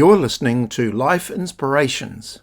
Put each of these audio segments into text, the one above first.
You're listening to Life Inspirations.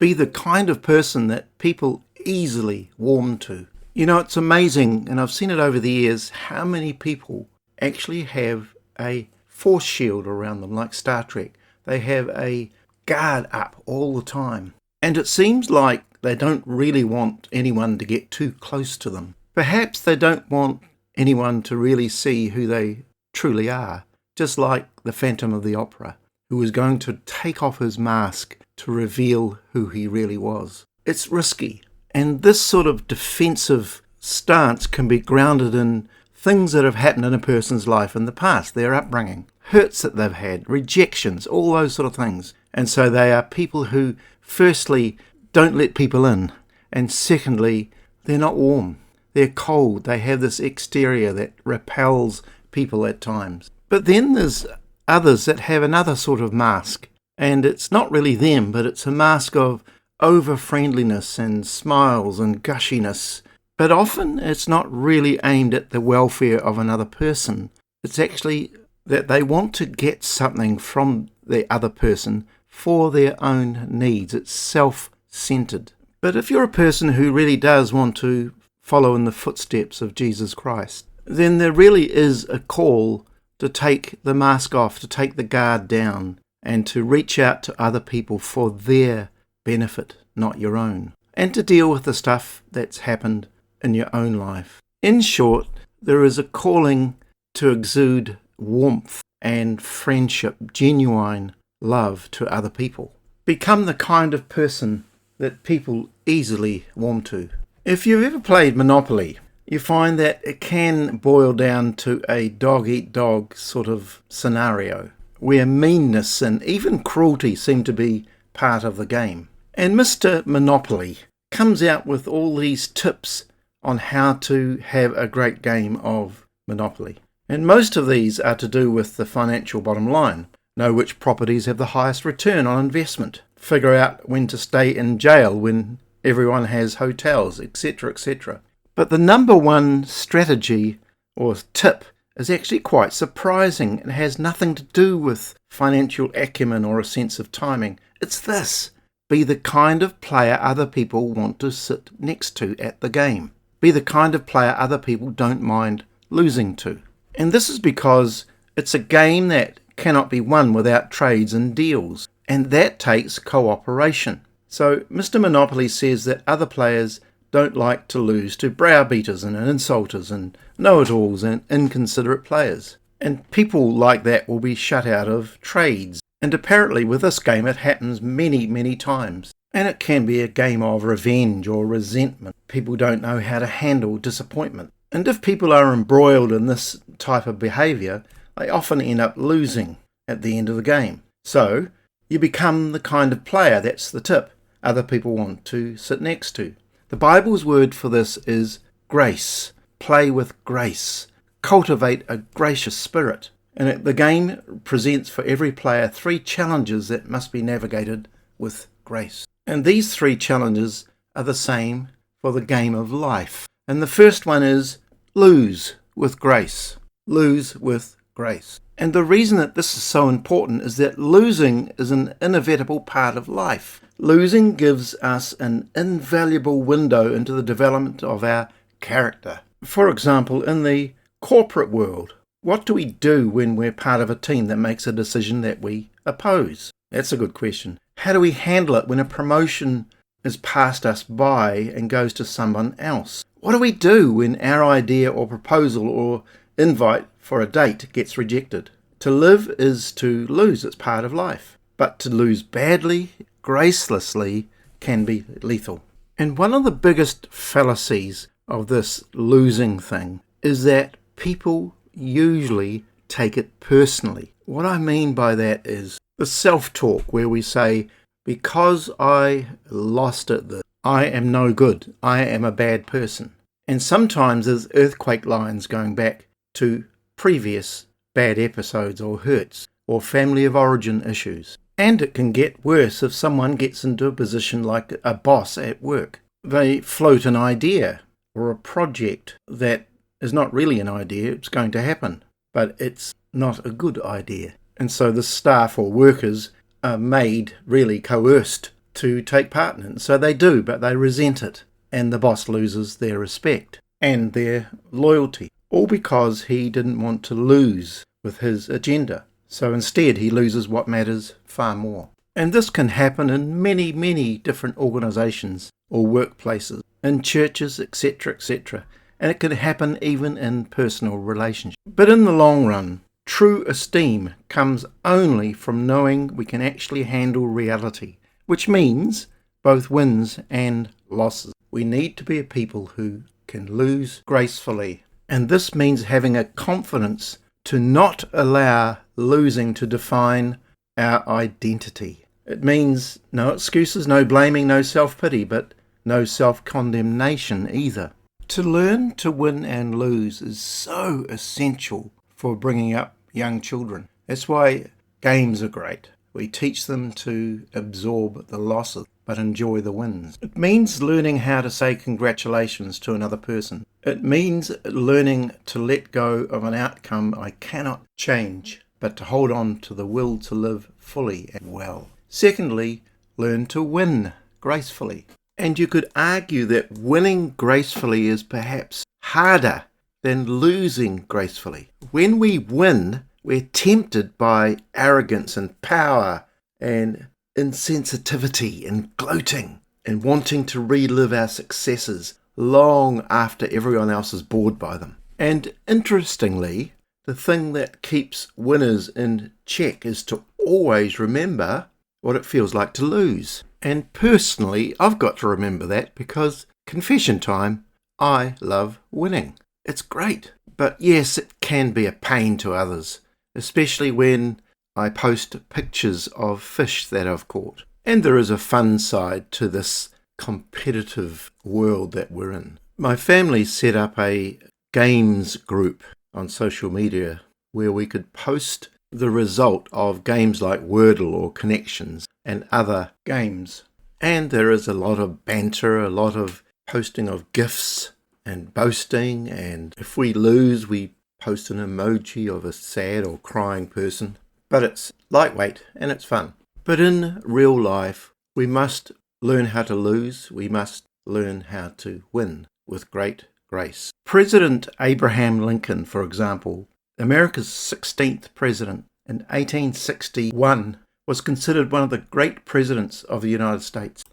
Be the kind of person that people easily warm to. You know, it's amazing, and I've seen it over the years, how many people actually have a force shield around them, like Star Trek. They have a guard up all the time. And it seems like they don't really want anyone to get too close to them. Perhaps they don't want anyone to really see who they truly are. Just like the Phantom of the Opera, who was going to take off his mask to reveal who he really was. It's risky, and this sort of defensive stance can be grounded in things that have happened in a person's life in the past, their upbringing, hurts that they've had, rejections, all those sort of things. And so they are people who, firstly, don't let people in, and secondly, they're not warm, they're cold, they have this exterior that repels people at times. But then there's others that have another sort of mask, and it's not really them, but it's a mask of over-friendliness and smiles and gushiness. But often it's not really aimed at the welfare of another person. It's actually that they want to get something from the other person for their own needs. It's self-centered. But if you're a person who really does want to follow in the footsteps of Jesus Christ, then there really is a call to take the mask off, to take the guard down, and to reach out to other people for their benefit, not your own, and to deal with the stuff that's happened in your own life. In short, there is a calling to exude warmth and friendship, genuine love to other people. Become the kind of person that people easily warm to. If you've ever played Monopoly, you find that it can boil down to a dog-eat-dog sort of scenario, where meanness and even cruelty seem to be part of the game. And Mr. Monopoly comes out with all these tips on how to have a great game of Monopoly. And most of these are to do with the financial bottom line. Know which properties have the highest return on investment. Figure out when to stay in jail when everyone has hotels, etc., etc. But the number one strategy or tip is actually quite surprising. It has nothing to do with financial acumen or a sense of timing. It's this: be the kind of player other people want to sit next to at the game. Be the kind of player other people don't mind losing to. And this is because it's a game that cannot be won without trades and deals, and that takes cooperation. So Mr. Monopoly says that other players don't like to lose to browbeaters and insulters and know-it-alls and inconsiderate players. And people like that will be shut out of trades. And apparently with this game it happens many, many times. And it can be a game of revenge or resentment. People don't know how to handle disappointment. And if people are embroiled in this type of behaviour, they often end up losing at the end of the game. So you become the kind of player, that's the tip, other people want to sit next to. The Bible's word for this is grace. Play with grace. Cultivate a gracious spirit. And the game presents for every player 3 challenges that must be navigated with grace. And these 3 challenges are the same for the game of life. And the first one is lose with grace. Lose with grace. And the reason that this is so important is that losing is an inevitable part of life. Losing gives us an invaluable window into the development of our character. For example, in the corporate world, what do we do when we're part of a team that makes a decision that we oppose? That's a good question. How do we handle it when a promotion is passed us by and goes to someone else? What do we do when our idea or proposal or invite for a date gets rejected? To live is to lose. It's part of life. But to lose badly, gracelessly, can be lethal. And one of the biggest fallacies of this losing thing is that people usually take it personally. What I mean by that is the self-talk where we say, because I lost at this, I am no good, I am a bad person. And sometimes there's earthquake lines going back to previous bad episodes or hurts or family of origin issues. And it can get worse if someone gets into a position like a boss at work. They float an idea or a project that is not really an idea, it's going to happen, but it's not a good idea. And so the staff or workers are made, really coerced, to take part in it. So they do, but they resent it. And the boss loses their respect and their loyalty, all because he didn't want to lose with his agenda. So instead, he loses what matters far more. And this can happen in many, many different organisations or workplaces, in churches, etc., etc. And it can happen even in personal relationships. But in the long run, true esteem comes only from knowing we can actually handle reality, which means both wins and losses. We need to be a people who can lose gracefully. And this means having a confidence to not allow losing to define our identity. It means no excuses, no blaming, no self-pity, but no self-condemnation either. To learn to win and lose is so essential for bringing up young children. That's why games are great. We teach them to absorb the losses, but enjoy the wins. It means learning how to say congratulations to another person. It means learning to let go of an outcome I cannot change, but to hold on to the will to live fully and well. Secondly, learn to win gracefully. And you could argue that winning gracefully is perhaps harder than losing gracefully. When we win, we're tempted by arrogance and power and insensitivity and gloating and wanting to relive our successes long after everyone else is bored by them. And interestingly, the thing that keeps winners in check is to always remember what it feels like to lose. And personally, I've got to remember that because, confession time, I love winning. It's great. But yes, it can be a pain to others, especially when I post pictures of fish that I've caught. And there is a fun side to this competitive world that we're in. My family set up a games group on social media where we could post the result of games like Wordle or Connections and other games. And there is a lot of banter, a lot of posting of GIFs and boasting, and if we lose, we post an emoji of a sad or crying person. But it's lightweight and it's fun. But in real life, we must learn how to lose. We must learn how to win with great grace. President Abraham Lincoln, for example, America's 16th president in 1861, was considered one of the great presidents of the United States.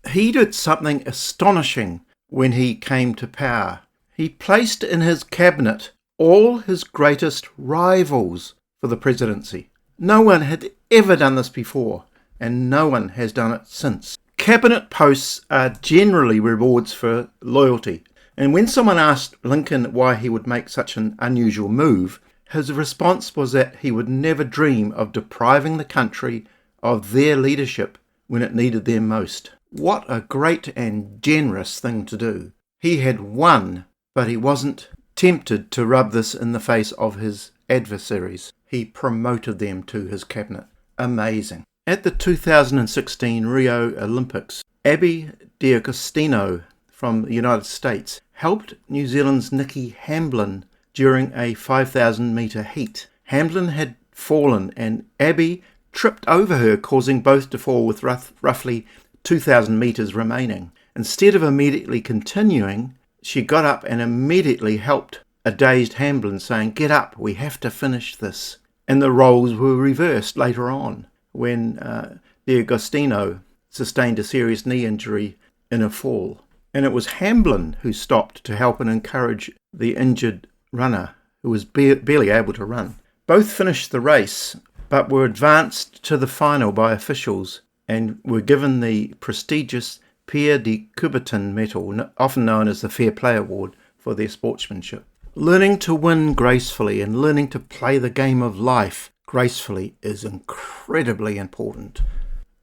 He did something astonishing when he came to power. He placed in his cabinet all his greatest rivals for the presidency. No one had ever done this before, and no one has done it since. Cabinet posts are generally rewards for loyalty. And when someone asked Lincoln why he would make such an unusual move, his response was that he would never dream of depriving the country of their leadership when it needed them most. What a great and generous thing to do. He had won, but he wasn't tempted to rub this in the face of his adversaries. He promoted them to his cabinet. Amazing. At the 2016 Rio Olympics, Abby D'Agostino from the United States helped New Zealand's Nikki Hamblin during a 5,000 metre heat. Hamblin had fallen and Abby tripped over her, causing both to fall with roughly 2,000 metres remaining. Instead of immediately continuing, she got up and immediately helped a dazed Hamblin, saying, "Get up, we have to finish this." And the roles were reversed later on when D'Agostino sustained a serious knee injury in a fall. And it was Hamblin who stopped to help and encourage the injured runner who was barely able to run. Both finished the race, but were advanced to the final by officials and were given the prestigious Pierre de Coubertin Medal, often known as the Fair Play Award, for their sportsmanship. Learning to win gracefully and learning to play the game of life gracefully is incredibly important.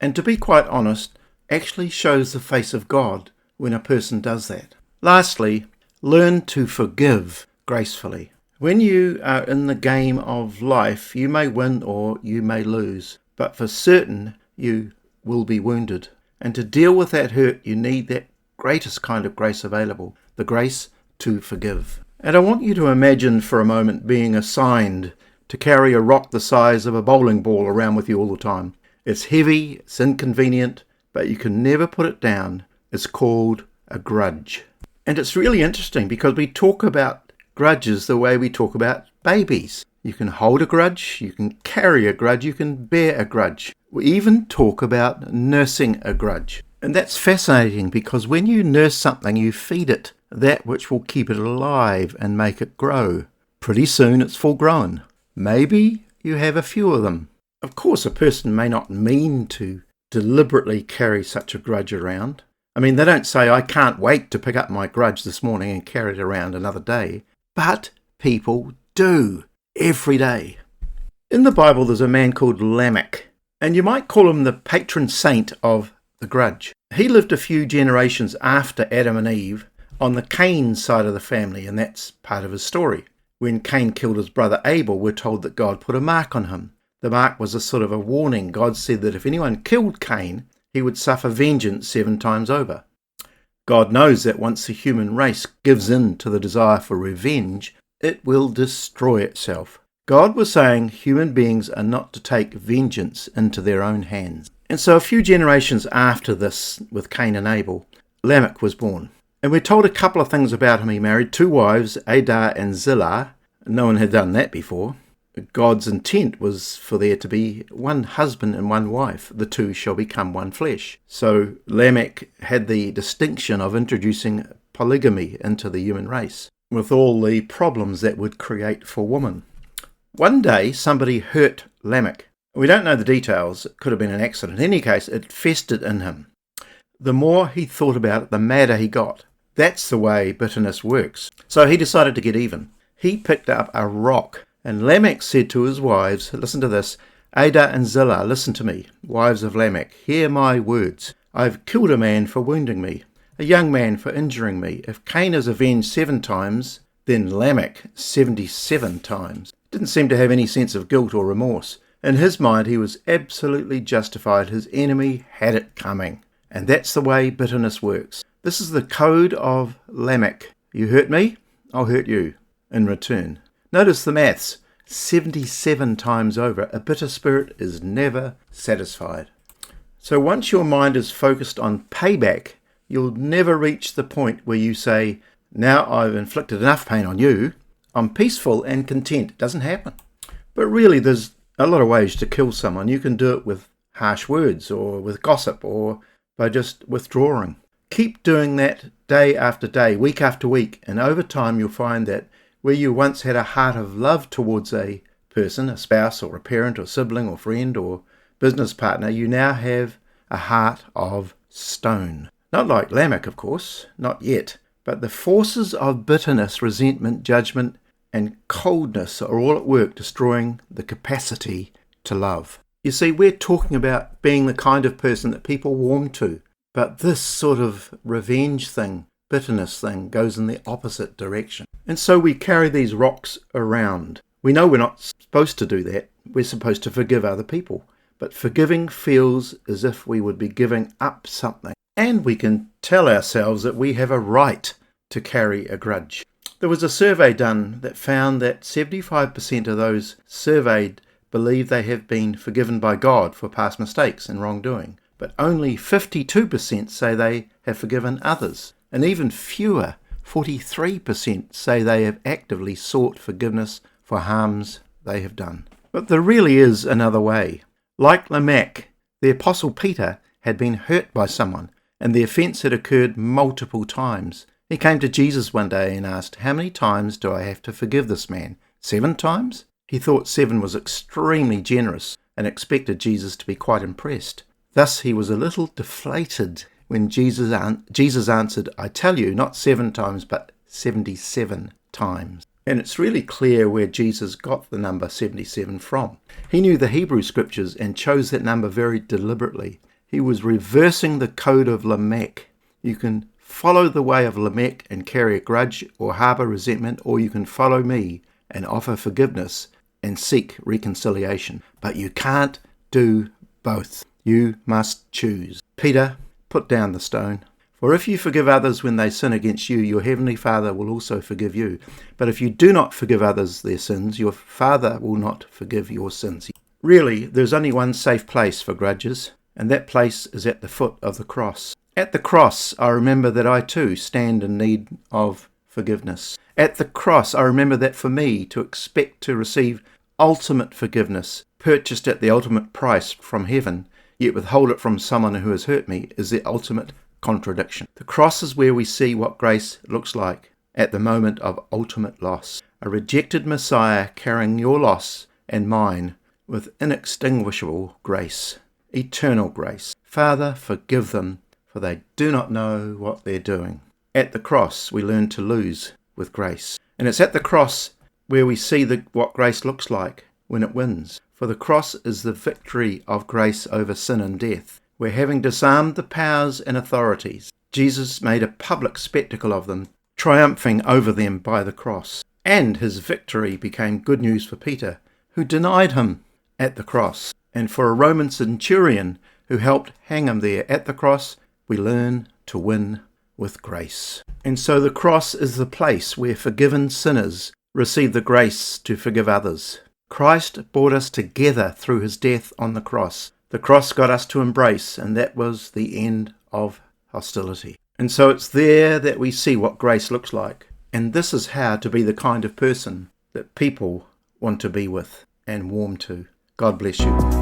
And to be quite honest, actually shows the face of God when a person does that. Lastly, learn to forgive gracefully. When you are in the game of life, you may win or you may lose, but for certain you will be wounded. And to deal with that hurt, you need that greatest kind of grace available, the grace to forgive. And I want you to imagine for a moment being assigned to carry a rock the size of a bowling ball around with you all the time. It's heavy, it's inconvenient, but you can never put it down. It's called a grudge. And it's really interesting because we talk about grudges the way we talk about babies. You can hold a grudge, you can carry a grudge, you can bear a grudge. We even talk about nursing a grudge. And that's fascinating because when you nurse something, you feed it that which will keep it alive and make it grow. Pretty soon it's full grown. Maybe you have a few of them. Of course, a person may not mean to deliberately carry such a grudge around. I mean, they don't say, I can't wait to pick up my grudge this morning and carry it around another day. But people do, every day. In the Bible, there's a man called Lamech, and you might call him the patron saint of the grudge. He lived a few generations after Adam and Eve on the Cain side of the family, and that's part of his story. When Cain killed his brother Abel, we're told that God put a mark on him. The mark was a sort of a warning. God said that if anyone killed Cain, he would suffer vengeance 7 times over. God knows that once the human race gives in to the desire for revenge, it will destroy itself. God was saying human beings are not to take vengeance into their own hands. And so a few generations after this, with Cain and Abel, Lamech was born. And we're told a couple of things about him. He married 2 wives, Adah and Zillah. No one had done that before. God's intent was for there to be one husband and one wife. The 2 shall become one flesh. So Lamech had the distinction of introducing polygamy into the human race, with all the problems that would create for women. One day somebody hurt Lamech. We don't know the details. It could have been an accident. In any case, it festered in him. The more he thought about it, the madder he got. That's the way bitterness works. So he decided to get even. He picked up a rock. And Lamech said to his wives, listen to this, Adah and Zillah, listen to me, wives of Lamech, hear my words. I've killed a man for wounding me, a young man for injuring me. If Cain is avenged 7 times, then Lamech 77 times. Didn't seem to have any sense of guilt or remorse. In his mind, he was absolutely justified. His enemy had it coming. And that's the way bitterness works. This is the code of Lamech. You hurt me, I'll hurt you in return. Notice the maths. 77 times over. A bitter spirit is never satisfied. So once your mind is focused on payback, you'll never reach the point where you say, now I've inflicted enough pain on you, I'm peaceful and content. It doesn't happen. But really, there's a lot of ways to kill someone. You can do it with harsh words or with gossip or by just withdrawing. Keep doing that day after day, week after week, and over time you'll find that where you once had a heart of love towards a person, a spouse or a parent or sibling or friend or business partner, you now have a heart of stone. Not like Lamech, of course, not yet, but the forces of bitterness, resentment, judgment, and coldness are all at work destroying the capacity to love. You see, we're talking about being the kind of person that people warm to, but this sort of revenge thing, bitterness thing, goes in the opposite direction. And so we carry these rocks around. We know we're not supposed to do that. We're supposed to forgive other people. But forgiving feels as if we would be giving up something. And we can tell ourselves that we have a right to carry a grudge. There was a survey done that found that 75% of those surveyed believe they have been forgiven by God for past mistakes and wrongdoing. But only 52% say they have forgiven others. And even fewer, 43%, say they have actively sought forgiveness for harms they have done. But there really is another way. Like Lamech, the Apostle Peter had been hurt by someone, and the offence had occurred multiple times. He came to Jesus one day and asked, how many times do I have to forgive this man? 7 times? He thought 7 was extremely generous and expected Jesus to be quite impressed. Thus he was a little deflated when Jesus answered, I tell you, not 7 times, but 77 times. And it's really clear where Jesus got the number 77 from. He knew the Hebrew scriptures and chose that number very deliberately. He was reversing the code of Lamech. You can follow the way of Lamech and carry a grudge or harbour resentment, or you can follow me and offer forgiveness and seek reconciliation. But you can't do both. You must choose. Peter, put down the stone, For if you forgive others when they sin against you, your heavenly Father will also forgive you. But if you do not forgive others their sins, your Father will not forgive your sins. Really, there's only one safe place for grudges, and that place is at the foot of the cross. At the cross, I remember that I too stand in need of forgiveness. At the cross, I remember that for me to expect to receive ultimate forgiveness, purchased at the ultimate price from heaven, yet withhold it from someone who has hurt me, is the ultimate contradiction. The cross is where we see what grace looks like at the moment of ultimate loss. A rejected Messiah carrying your loss and mine with inextinguishable grace, eternal grace. Father, forgive them, for they do not know what they're doing. At the cross, we learn to lose with grace. And it's at the cross where we see what grace looks like when it wins. For the cross is the victory of grace over sin and death, where having disarmed the powers and authorities, Jesus made a public spectacle of them, triumphing over them by the cross. And his victory became good news for Peter, who denied him at the cross. And for a Roman centurion who helped hang him there at the cross, we learn to win with grace. And so the cross is the place where forgiven sinners receive the grace to forgive others. Christ brought us together through his death on the cross. The cross got us to embrace, and that was the end of hostility. And so it's there that we see what grace looks like. And this is how to be the kind of person that people want to be with and warm to. God bless you.